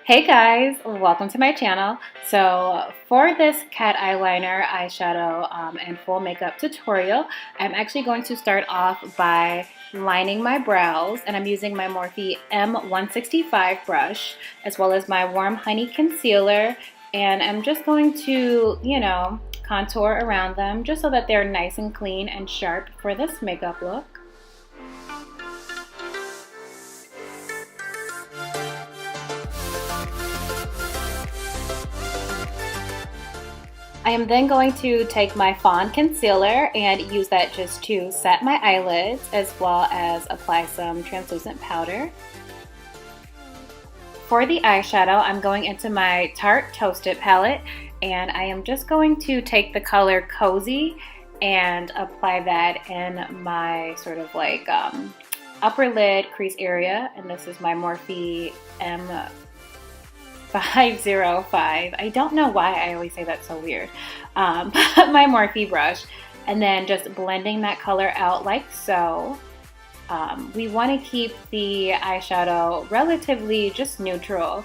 Hey guys, welcome to my channel. So for this cat eyeliner, eyeshadow, and full makeup tutorial, I'm actually going to start off by lining my brows, and I'm using my Morphe M165 brush as well as my Warm Honey concealer, and I'm just going to, contour around them just so that they're nice and clean and sharp for this makeup look. I am then going to take my fawn concealer and use that just to set my eyelids as well as apply some translucent powder. For the eyeshadow, I'm going into my Tarte Toasted palette, and I am just going to take the color Cozy and apply that in my sort of like upper lid crease area, and this is my Morphe M505. I don't know why I always say that so weird. My Morphe brush, and then just blending that color out like so. We want to keep the eyeshadow relatively just neutral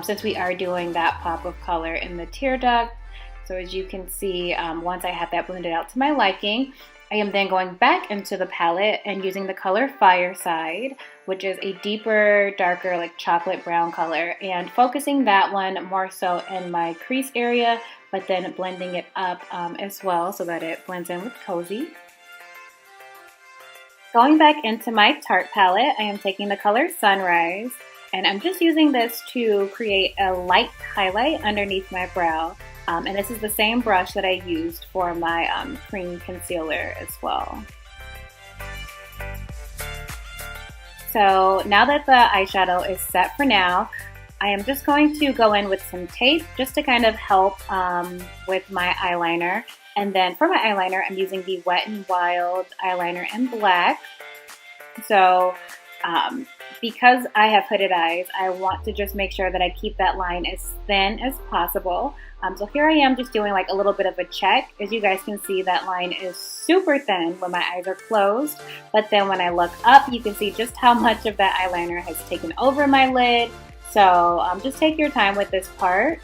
since we are doing that pop of color in the tear duct. So as you can see, once I have that blended out to my liking, I am then going back into the palette and using the color Fireside, which is a deeper, darker, like chocolate brown color, and focusing that one more so in my crease area, but then blending it up as well so that it blends in with Cozy. Going back into my Tarte palette, I am taking the color Sunrise, and I'm just using this to create a light highlight underneath my brow. And this is the same brush that I used for my cream concealer as well. So now that the eyeshadow is set for now, I am just going to go in with some tape just to kind of help with my eyeliner. And then for my eyeliner, I'm using the Wet n Wild eyeliner in black. So because I have hooded eyes, I want to just make sure that I keep that line as thin as possible. So here I am just doing like a little bit of a check. As you guys can see, that line is super thin when my eyes are closed. But then when I look up, you can see just how much of that eyeliner has taken over my lid. So just take your time with this part.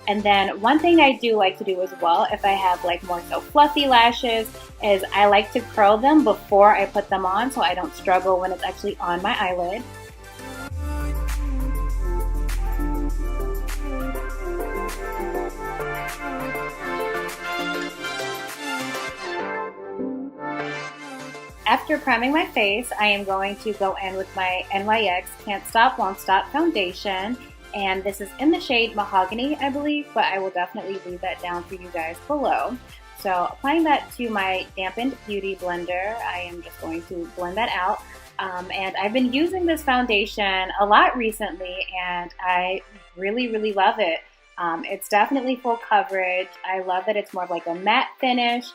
And then one thing I do like to do as well, if I have like more so fluffy lashes, is I like to curl them before I put them on so I don't struggle when it's actually on my eyelid. After priming my face, I am going to go in with my NYX Can't Stop Won't Stop foundation. And this is in the shade Mahogany, I believe, but I will definitely leave that down for you guys below. So applying that to my dampened beauty blender, I am just going to blend that out. And I've been using this foundation a lot recently, and I really love it. It's definitely full coverage. I love that it's more of like a matte finish.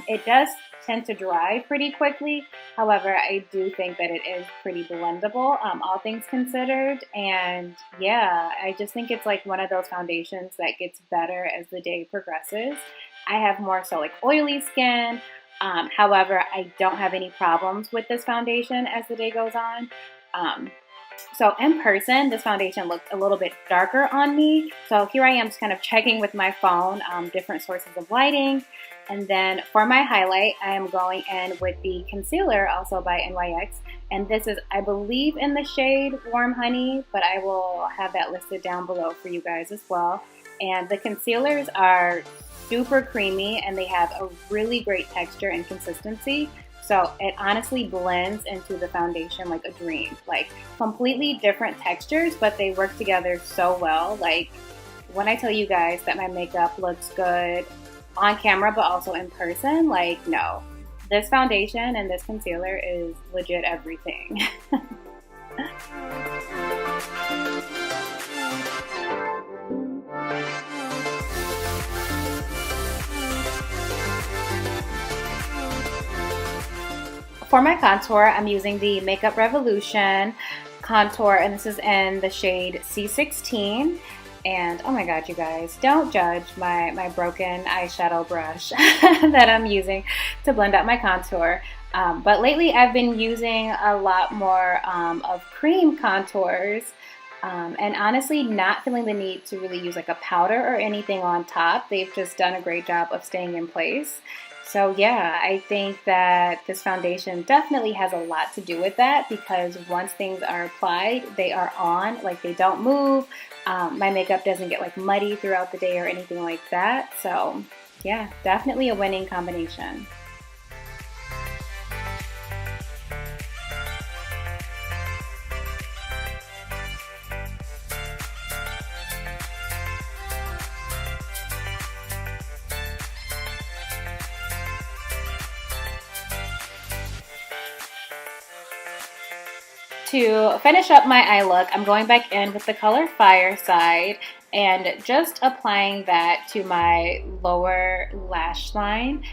It does tend to dry pretty quickly. However, I do think that it is pretty blendable, all things considered. And yeah, I just think it's like one of those foundations that gets better as the day progresses. I have more so like oily skin. However, I don't have any problems with this foundation as the day goes on. So in person, this foundation looked a little bit darker on me. So here I am just kind of checking with my phone different sources of lighting. And then for my highlight, I am going in with the concealer, also by NYX. And this is, I believe, in the shade Warm Honey, but I will have that listed down below for you guys as well. And the concealers are super creamy, and they have a really great texture and consistency. So it honestly blends into the foundation like a dream. Like completely different textures, but they work together so well. Like when I tell you guys that my makeup looks good on camera, but also in person, like no. This foundation and this concealer is legit everything. For my contour, I'm using the Makeup Revolution contour, and this is in the shade C16. And oh my god, you guys, don't judge my broken eyeshadow brush that I'm using to blend out my contour. But lately I've been using a lot more of cream contours And honestly, not feeling the need to really use like a powder or anything on top. They've just done a great job of staying in place. So yeah, I think that this foundation definitely has a lot to do with that, because once things are applied, they are on, like they don't move. My makeup doesn't get like muddy throughout the day or anything like that. So yeah, definitely a winning combination. To finish up my eye look, I'm going back in with the color Fireside and just applying that to my lower lash line.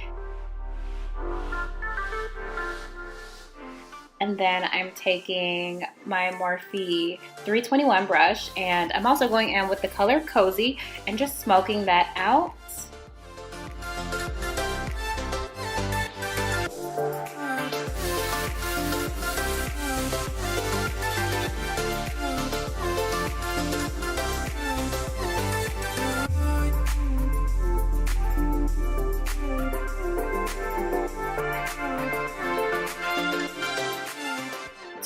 And then I'm taking my Morphe 321 brush, and I'm also going in with the color Cozy and just smoking that out.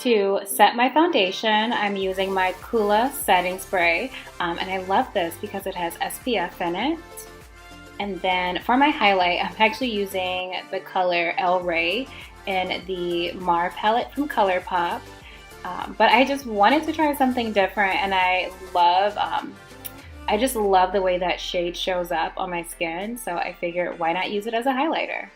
To set my foundation, I'm using my Coola setting spray, and I love this because it has SPF in it. And then for my highlight, I'm actually using the color El Rey in the Mar palette from Colourpop. But I just wanted to try something different, and I just love the way that shade shows up on my skin, so I figured why not use it as a highlighter.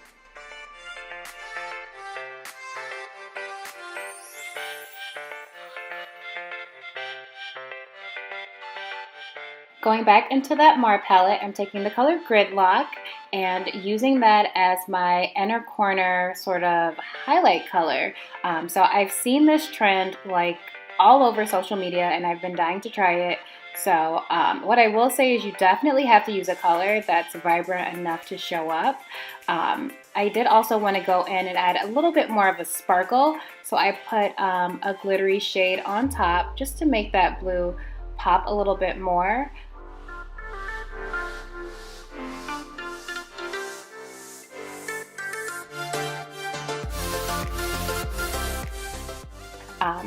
Going back into that Mar palette, I'm taking the color Gridlock and using that as my inner corner sort of highlight color. So I've seen this trend like all over social media, and I've been dying to try it. So what I will say is you definitely have to use a color that's vibrant enough to show up. I did also want to go in and add a little bit more of a sparkle, so I put a glittery shade on top just to make that blue pop a little bit more.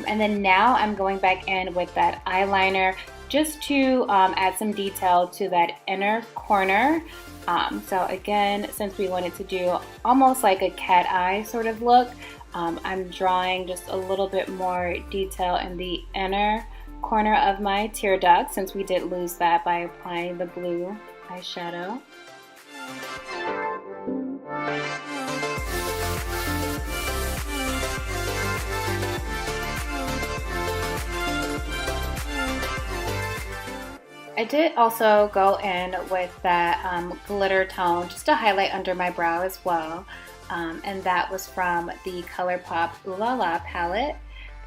And then now I'm going back in with that eyeliner just to add some detail to that inner corner. So again, since we wanted to do almost like a cat eye sort of look, I'm drawing just a little bit more detail in the inner corner of my tear duct, since we did lose that by applying the blue eyeshadow. I did also go in with that glitter tone just to highlight under my brow as well, and that was from the Colourpop Ooh palette.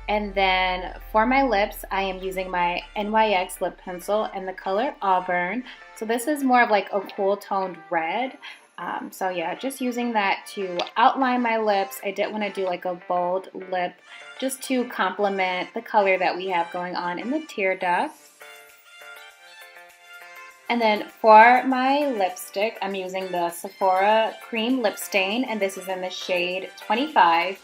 And then for my lips, I am using my NYX lip pencil in the color Auburn. So this is more of like a cool toned red. So yeah, just using that to outline my lips. I did want to do like a bold lip just to complement the color that we have going on in the tear duct. And then for my lipstick, I'm using the Sephora Cream Lip Stain, and this is in the shade 25.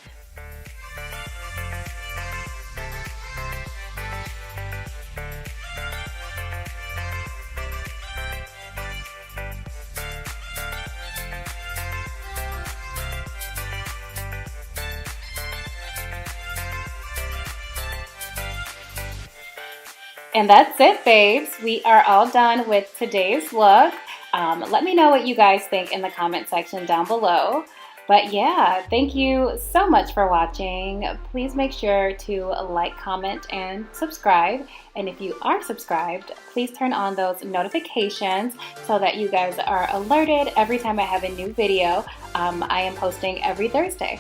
And that's it, babes. We are all done with today's look. Let me know what you guys think in the comment section down below. But yeah, thank you so much for watching. Please make sure to like, comment, and subscribe. And if you are subscribed, please turn on those notifications so that you guys are alerted every time I have a new video. I am posting every Thursday.